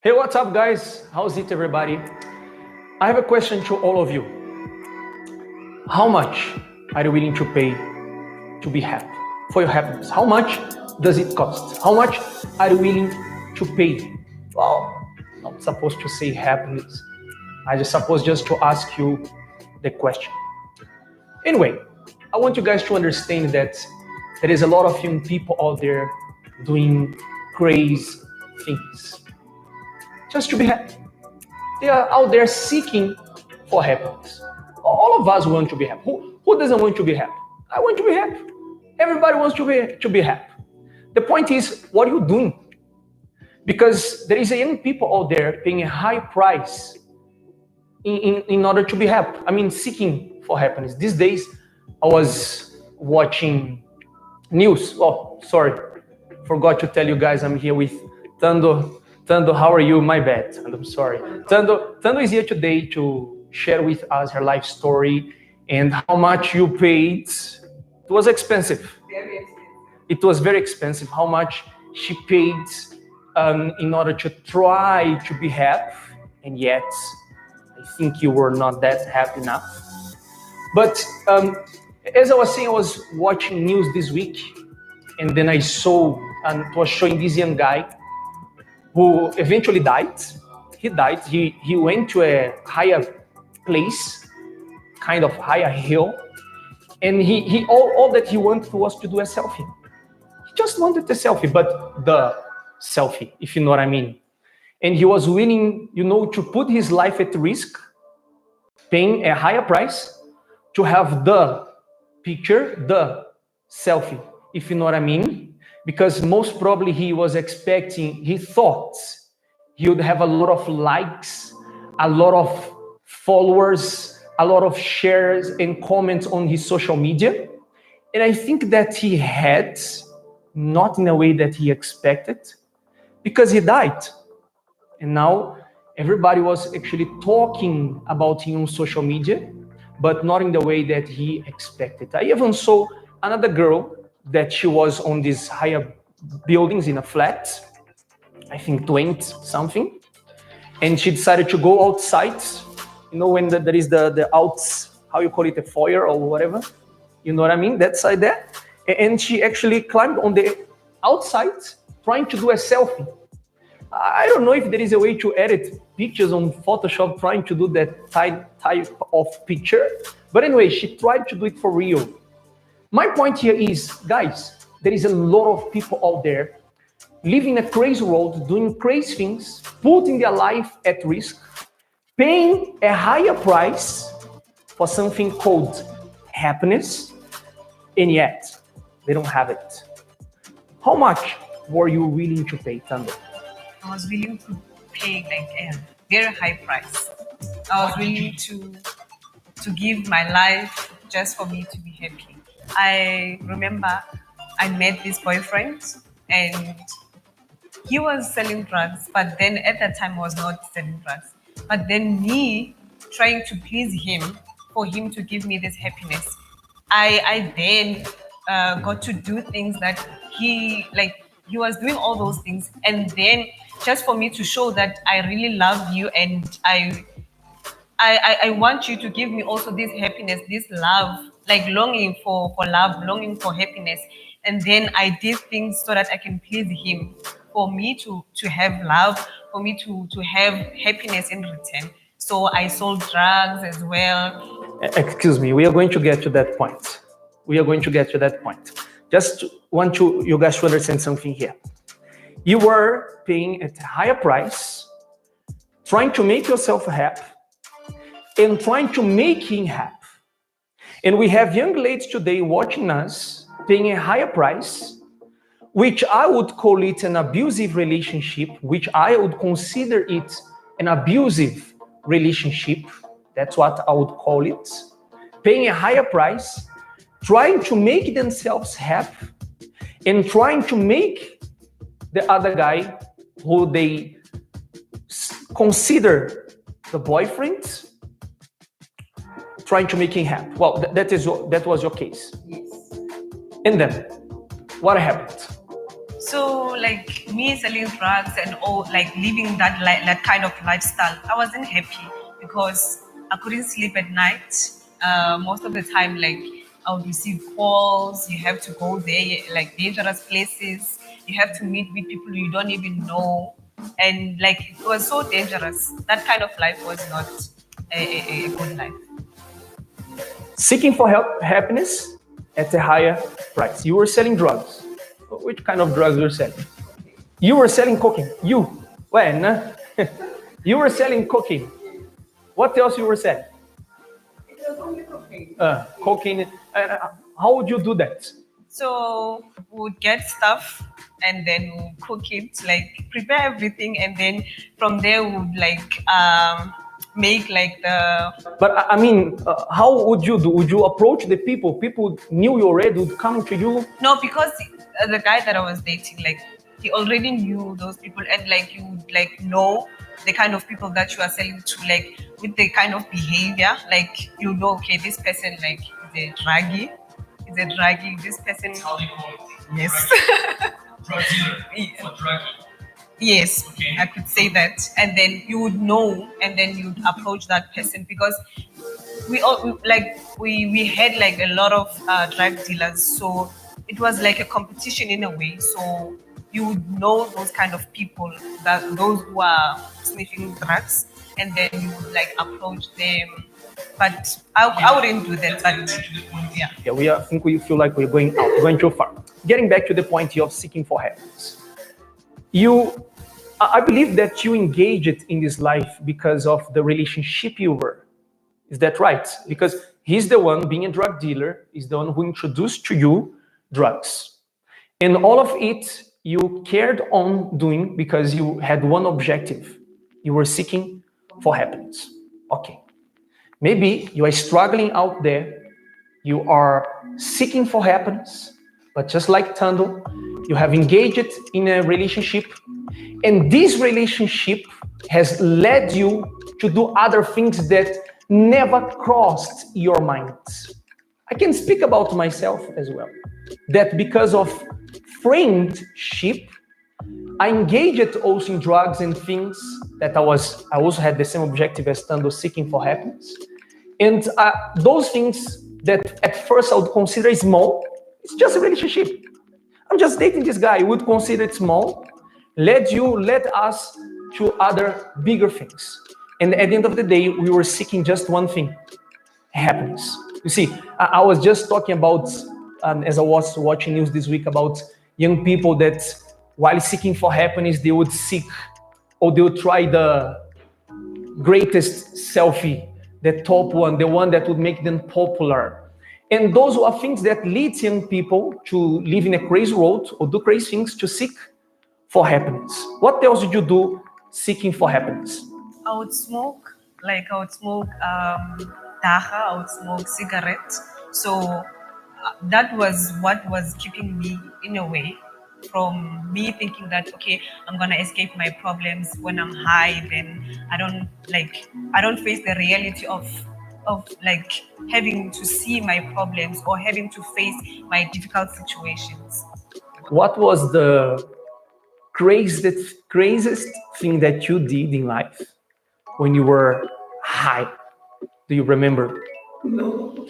Hey, what's up, guys? How's it, everybody? I have a question to all of you. How much are you willing to pay to be happy, for your happiness? How much does it cost? How much are you willing to pay? Well, I'm not supposed to say happiness. I just supposed just to ask you the question. Anyway, I want you guys to understand that there is a lot of young people out there doing crazy things just to be happy. They are out there seeking for happiness. All of us want to be happy. Who doesn't want to be happy? I want to be happy. Everybody wants to be happy. The point is, what are you doing? Because there is a young people out there paying a high price in order to be happy. I mean, seeking for happiness. These days, I was watching news. Oh, sorry. Forgot to tell you guys I'm here with Tando. Tando, how are you? My bad. And I'm sorry. Tando is here today to share with us her life story and how much you paid. It was expensive. Very expensive. It was very expensive. How much she paid in order to try to be happy, and yet I think you were not that happy enough. But as I was saying, I was watching news this week, and then I saw, and it was showing this young guy who eventually died. He died. He went to a higher place, kind of higher hill, and he all that he wanted was to do a selfie. He just wanted a selfie, but the selfie, if you know what I mean. And he was willing, to put his life at risk, paying a higher price to have the picture, the selfie, if you know what I mean. Because most probably he thought he would have a lot of likes, a lot of followers, a lot of shares and comments on his social media. And I think that he had, not in a way that he expected, because he died. And now everybody was actually talking about him on social media, but not in the way that he expected. I even saw another girl that she was on these higher buildings in a flat, I think 20 something, and she decided to go outside, when there is the outs, how you call it, a foyer or whatever, you know what I mean, that side there, and she actually climbed on the outside trying to do a selfie. I don't know if there is a way to edit pictures on Photoshop trying to do that type of picture, but anyway, she tried to do it for real. My point here is, guys, there is a lot of people out there living a crazy world, doing crazy things, putting their life at risk, paying a higher price for something called happiness, and yet they don't have it. How much were you willing to pay, Tando? I was willing to pay like a very high price. I was willing to give my life just for me to be happy. I remember I met this boyfriend and he was selling drugs, but then at that time I was not selling drugs. But then me trying to please him for him to give me this happiness, I then got to do things that he was doing all those things, and then just for me to show that I really love you and I want you to give me also this happiness, this love, like longing for love, longing for happiness. And then I did things so that I can please him, for me to have love, for me to have happiness in return. So I sold drugs as well. Excuse me, we are going to get to that point. Just want you guys to understand something here. You were paying at a higher price, trying to make yourself happy, and trying to make him happy. And we have young ladies today watching us paying a higher price, which I would call it an abusive relationship, which I would consider it an abusive relationship. That's what I would call it. Paying a higher price, trying to make themselves happy, and trying to make the other guy who they consider the boyfriend, trying to make him happy. Well, that was your case. Yes. And then, what happened? So, like me selling drugs and all, like living that kind of lifestyle, I wasn't happy because I couldn't sleep at night. Most of the time, like I would receive calls. You have to go there, like dangerous places. You have to meet with people you don't even know, and like it was so dangerous. That kind of life was not a good life. Seeking for happiness at a higher price. You were selling drugs. Which kind of drugs were selling? You were selling cocaine. When? You were selling cocaine. What else you were selling? It Cocaine. How would you do that? So we would get stuff and then we'll cook it, like prepare everything, and then from there we would like make like the. But I mean, how would you do? Would you approach the people? People knew you already, would come to you? No, because the guy that I was dating, like he already knew those people, and like you would like know the kind of people that you are selling to, like with the kind of behavior, like you know, okay, this person like is a druggie, this person. How do you call it? Yes. Drug dealer Yeah. or druggie. Yes, Okay. I could say that, and then you would know, and then you'd approach that person because we had like a lot of drug dealers, so it was like a competition in a way. So you would know those kind of people, that those who are sniffing drugs, and then you would like approach them. But I wouldn't do that. But yeah. Yeah, I think we feel like we're going too far. Getting back to the point of seeking for happiness. I believe that you engaged in this life because of the relationship you were. Is that right? Because he's the one, being a drug dealer, is the one who introduced to you drugs. And all of it you cared on doing because you had one objective. You were seeking for happiness. Okay. Maybe you are struggling out there. You are seeking for happiness. But just like Tando, you have engaged in a relationship. And this relationship has led you to do other things that never crossed your mind. I can speak about myself as well. That because of friendship, I engaged also in drugs and things that I also had the same objective as Tando, seeking for happiness. And those things that at first I would consider small, it's just a relationship. I'm just dating this guy, I would consider it small, led us to other bigger things. And at the end of the day, we were seeking just one thing, happiness. You see, I was just talking about, as I was watching news this week, about young people that while seeking for happiness, they would seek, or they would try the greatest selfie, the top one, the one that would make them popular. And those are things that lead young people to live in a crazy road or do crazy things to seek for happiness. What else did you do seeking for happiness? I would smoke dacha, I would smoke cigarettes. So that was what was keeping me in a way from me thinking that, okay, I'm gonna escape my problems when I'm high. Then I don't face the reality of like having to see my problems or having to face my difficult situations. What was the craziest thing that you did in life when you were high? Do you remember? No.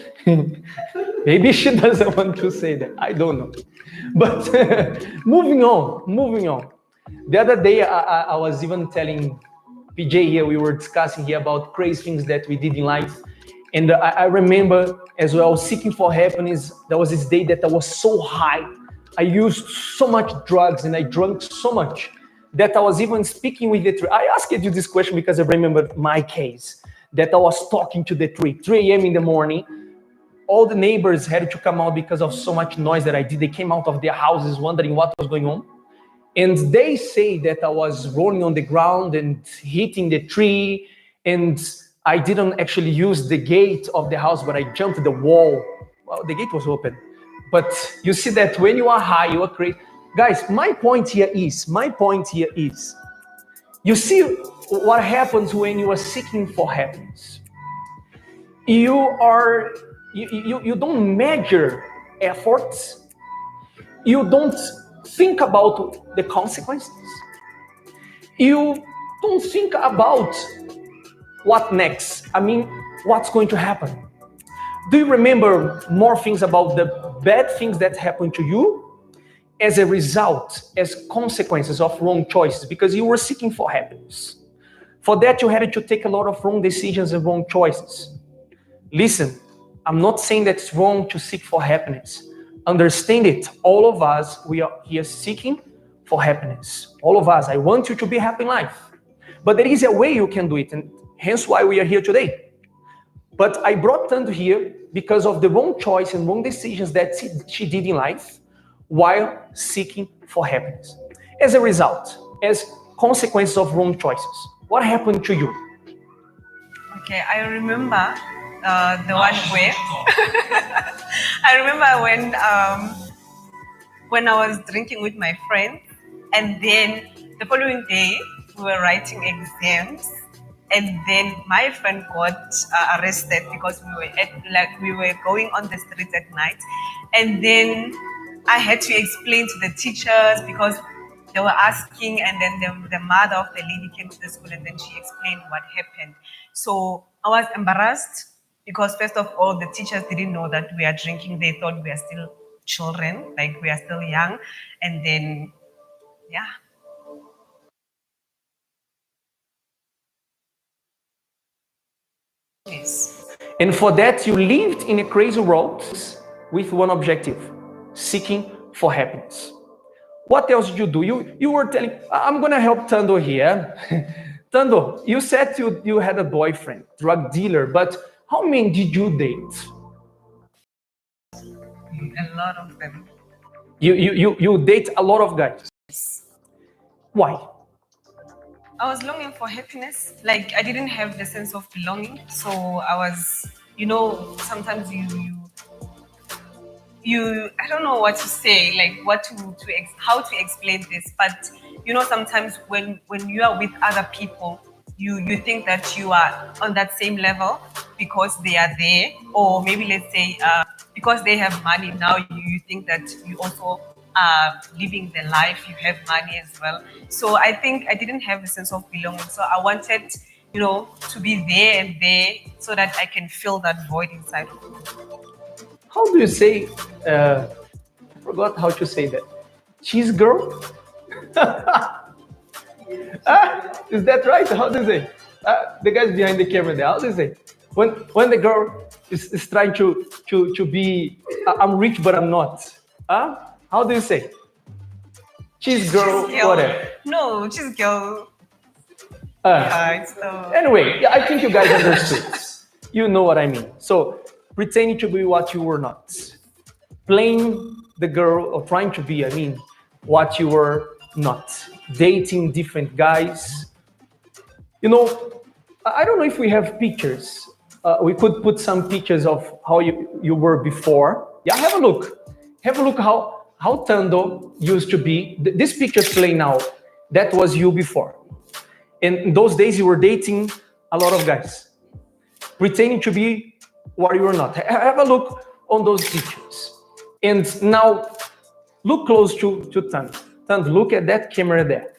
Maybe she doesn't want to say that. I don't know. But moving on. The other day, I was even telling PJ here, we were discussing here about crazy things that we did in life. And I remember as well, seeking for happiness. There was this day that I was so high. I used so much drugs and I drank so much that I was even speaking with the tree. I asked you this question because I remember my case, that I was talking to the tree, 3 a.m. in the morning. All the neighbors had to come out because of so much noise that I did. They came out of their houses wondering what was going on. And they say that I was rolling on the ground and hitting the tree. And I didn't actually use the gate of the house, but I jumped the wall. Well, the gate was open. But you see that when you are high, you are crazy. Guys, my point here is, you see what happens when you are seeking for happiness. You don't measure efforts. You don't think about the consequences. You don't think about what next. I mean, what's going to happen? Do you remember more things about the bad things that happened to you as a result, as consequences of wrong choices, because you were seeking for happiness? For that, you had to take a lot of wrong decisions and wrong choices. Listen, I'm not saying that it's wrong to seek for happiness. Understand it. All of us, we are here seeking for happiness. All of us, I want you to be happy in life. But there is a way you can do it, and hence why we are here today. But I brought Tando here because of the wrong choice and wrong decisions that she did in life while seeking for happiness. As a result, as consequences of wrong choices, what happened to you? Okay, I remember the one where I remember when I was drinking with my friend, and then the following day we were writing exams, and then my friend got arrested because we were going on the streets at night, and then I had to explain to the teachers because they were asking, and then the mother of the lady came to the school, and then she explained what happened. So I was embarrassed because first of all, the teachers didn't know that we are drinking. They thought we are still children, like we are still young, and then yeah. Yes. And for that, you lived in a crazy world with one objective, seeking for happiness. What else did you do? You were telling, I'm going to help Tando here. Tando, you said you had a boyfriend, drug dealer, but how many did you date? A lot of them. You date a lot of guys. Why? I was longing for happiness. Like I didn't have the sense of belonging. So I was, sometimes I don't know what to say, like how to explain this, but sometimes when you are with other people, you think that you are on that same level because they are there, or maybe let's say because they have money. Now you think that you also are living the life, you have money as well. So I think I didn't have a sense of belonging, so I wanted to be there and there so that I can fill that void inside of me. How do you say, I forgot how to say that, cheese girl? Is that right? How do you say? The guys behind the camera there, how do you say? When the girl is trying to be, I'm rich but I'm not. How do you say? Cheese girl, whatever. No, cheese girl. Anyway, I think you guys understood. You know what I mean. So, pretending to be what you were not. Playing the girl, or trying to be, what you were not. Dating different guys. I don't know if we have pictures. We could put some pictures of how you were before. Yeah, have a look. Have a look how Tando used to be. This picture's playing now. That was you before. And in those days, you were dating a lot of guys. Pretending to be what you were not. Have a look on those pictures. And now, look close to Tando. Tando, look at that camera there.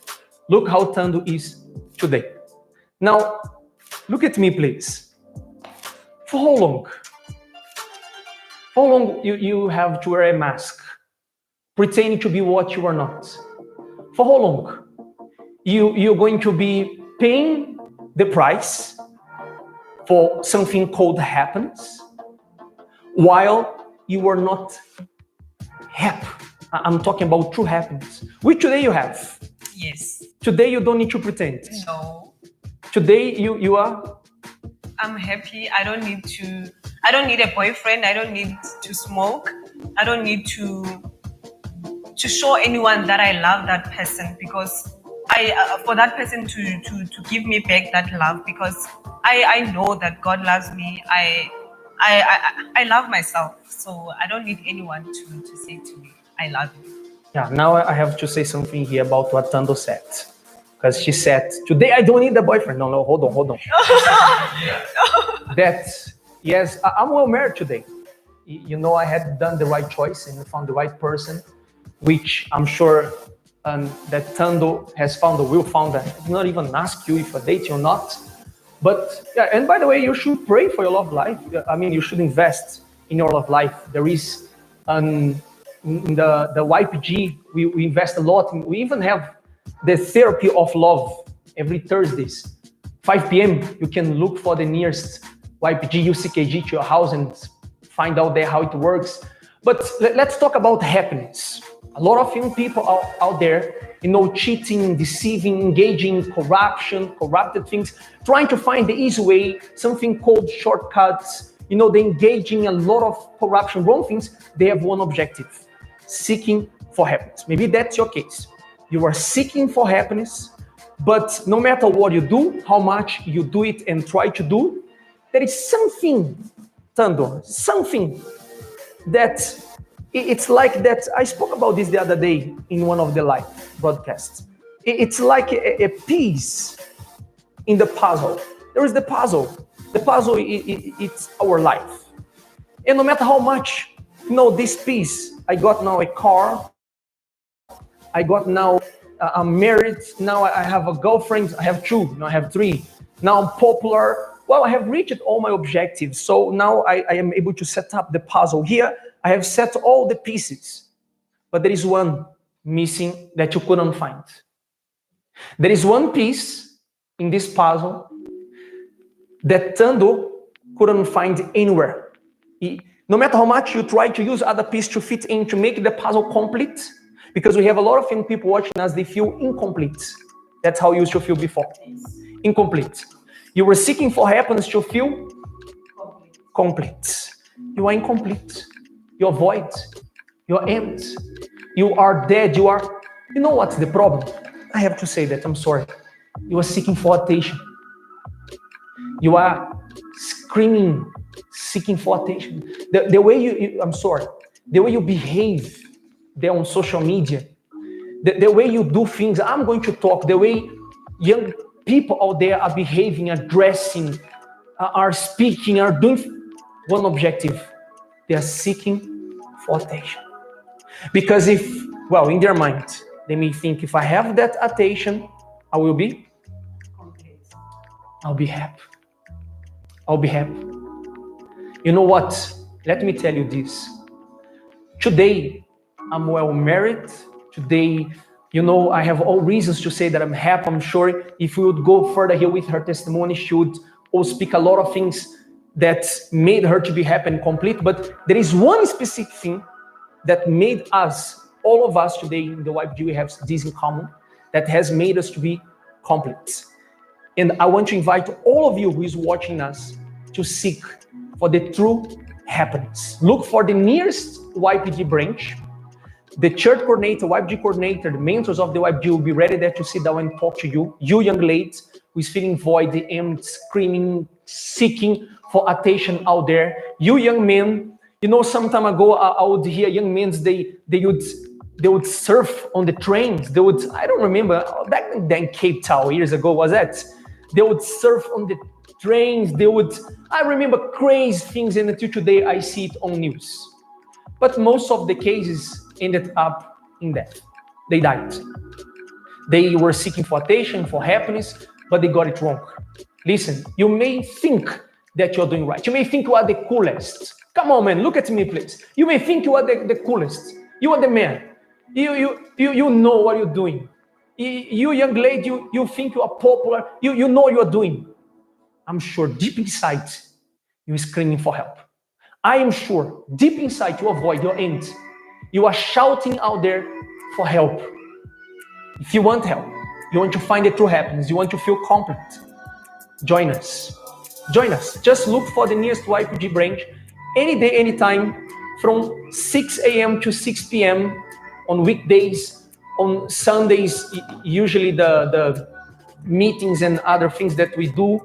Look how Tando is today. Now, look at me, please. For how long? How long you have to wear a mask? Pretending to be what you are not? For how long? You're going to be paying the price for something called happiness while you are not happy. I'm talking about true happiness, which today you have. Yes. Today you don't need to pretend. No. Today you are. I'm happy. I don't need a boyfriend. I don't need to smoke. I don't need to show anyone that I love that person, because for that person to give me back that love, because I know that God loves me. I love myself, so I don't need anyone to say to me, I love you. Yeah, now I have to say something here about what Tando said. Because she said, today I don't need a boyfriend. No, hold on. Yes, I'm well married today. I had done the right choice and found the right person, which I'm sure that Tando has found or will find. That I did not even ask you if I date you or not. But, yeah, and by the way, you should pray for your love life. You should invest in your love life. There is, in the YPG, we invest a lot. We even have the therapy of love every Thursdays. 5 p.m., you can look for the nearest YPG, UCKG to your house and find out there how it works. But let's talk about happiness. A lot of young people out there, cheating, deceiving, engaging in corruption, corrupted things, trying to find the easy way, something called shortcuts. They engage in a lot of corruption, wrong things. They have one objective: seeking for happiness. Maybe that's your case. You are seeking for happiness, but no matter what you do, how much you do it and try to do, there is something, Tando, something that it's like that. I spoke about this the other day in one of the live broadcasts. It's like a piece in the puzzle. There is the puzzle. The puzzle, it's our life. And no matter how much, this piece, I got now a car, I got now, I'm married, now I have a girlfriend, I have two, now I have three, now I'm popular. Well, I have reached all my objectives. So now I am able to set up the puzzle here. I have set all the pieces, but there is one missing that you couldn't find. There is one piece in this puzzle that Tando couldn't find anywhere. No matter how much you try to use other pieces to fit in, to make the puzzle complete, because we have a lot of young people watching us, they feel incomplete. That's how you used to feel before. Incomplete. You were seeking for happiness to feel complete. You are incomplete. You're void. You're empty. You are dead. You know what's the problem? I have to say that, I'm sorry. You are seeking for attention. You are screaming, seeking for attention. The way I'm sorry, the way you behave there on social media, the way you do things, I'm going to talk, the way young people out there are behaving, are dressing, are speaking, are doing one objective. They are seeking for attention. Because in their mind, they may think, if I have that attention, I'll be happy. I'll be happy. You know what? Let me tell you this. Today, I'm well married. Today, I have all reasons to say that I'm happy. I'm sure if we would go further here with her testimony, she would also speak a lot of things that made her to be happy and complete. But there is one specific thing that made us, all of us today in the YPG, we have this in common, that has made us to be complete. And I want to invite all of you who is watching us to seek for the true happiness. Look for the nearest YPG branch. The church coordinator, YPG coordinator, the mentors of the YPG will be ready there to sit down and talk to you. You young ladies who is feeling void, empty, screaming, seeking for attention out there. You young men, some time ago I would hear young men, they would surf on the trains. I don't remember, back then Cape Town years ago, was that? They would surf on the trains. I remember crazy things, and until today I see it on news. But most of the cases ended up in death. They died. They were seeking for attention, for happiness, but they got it wrong. Listen, you may think that you're doing right. You may think you are the coolest. Come on, man, look at me, please. You may think you are the coolest. You are the man. You know what you're doing. You young lady, you think you are popular. You know what you're doing. I'm sure deep inside, you're screaming for help. I am sure deep inside you avoid your end. You are shouting out there for help. If you want help, you want to find the true happiness, you want to feel complete, join us. Join us. Just look for the nearest YPG branch any day, anytime, from 6 a.m. to 6 p.m. on weekdays. On Sundays, usually the meetings and other things that we do,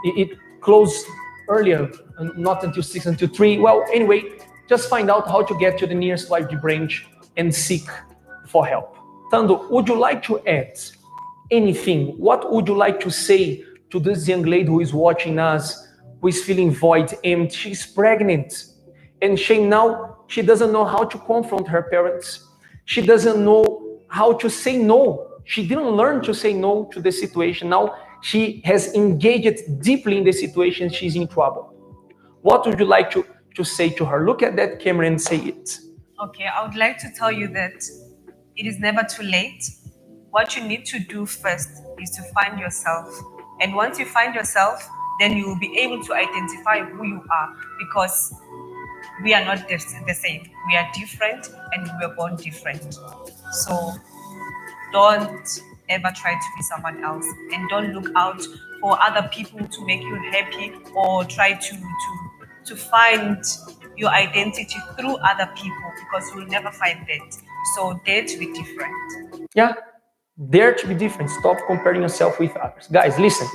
it closes earlier, not until 6, until 3. Well, anyway, just find out how to get to the nearest YPG branch and seek for help. Tando, would you like to add anything? What would you like to say to this young lady who is watching us, who is feeling void, empty? She's pregnant, and she doesn't know how to confront her parents. She doesn't know how to say no. She didn't learn to say no to the situation. Now she has engaged deeply in the situation. She's in trouble. What would you like to say to her? Look at that camera and say it. Okay, I would like to tell you that it is never too late. What you need to do first is to find yourself. And once you find yourself, then you will be able to identify who you are. Because we are not the same. We are different and we were born different. So don't ever try to be someone else, and don't look out for other people to make you happy, or try to find your identity through other people, because you'll never find that. So dare to be different. Yeah, dare to be different. Stop comparing yourself with others. Guys, listen.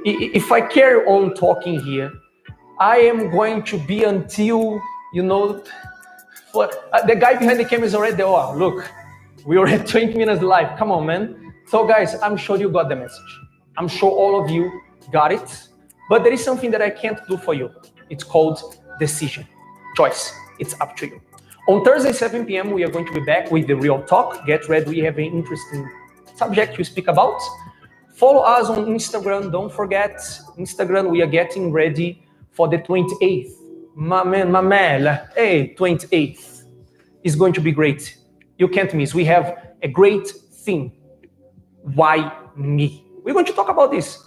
If I carry on talking here, I am going to be until, for the guy behind the camera is already there. Oh, look, we already 20 minutes live. Come on, man. So, guys, I'm sure you got the message. I'm sure all of you got it. But there is something that I can't do for you. It's called decision, choice. It's up to you. On Thursday, 7 p.m., we are going to be back with the real talk. Get ready. We have an interesting subject to speak about. Follow us on Instagram. Don't forget Instagram. We are getting ready for the 28th. My man. Hey, 28th is going to be great. You can't miss. We have a great theme. Why me? We're going to talk about this.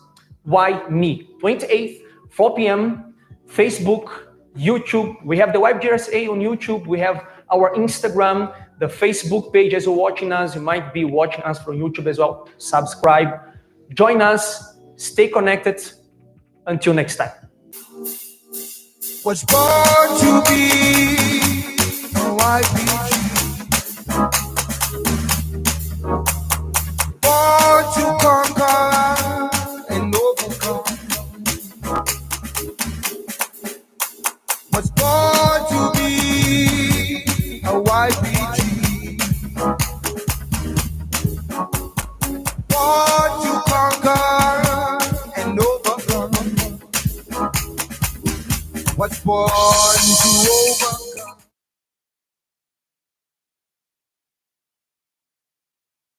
Why me? 28th, 4 p.m., Facebook, YouTube. We have the YPG on YouTube. We have our Instagram, the Facebook page as you're watching us. You might be watching us from YouTube as well. Subscribe. Join us. Stay connected. Until next time. Was born to be a YPG. Born to conquer and overcome. Was born to be a YPG. Born to conquer and overcome. Was born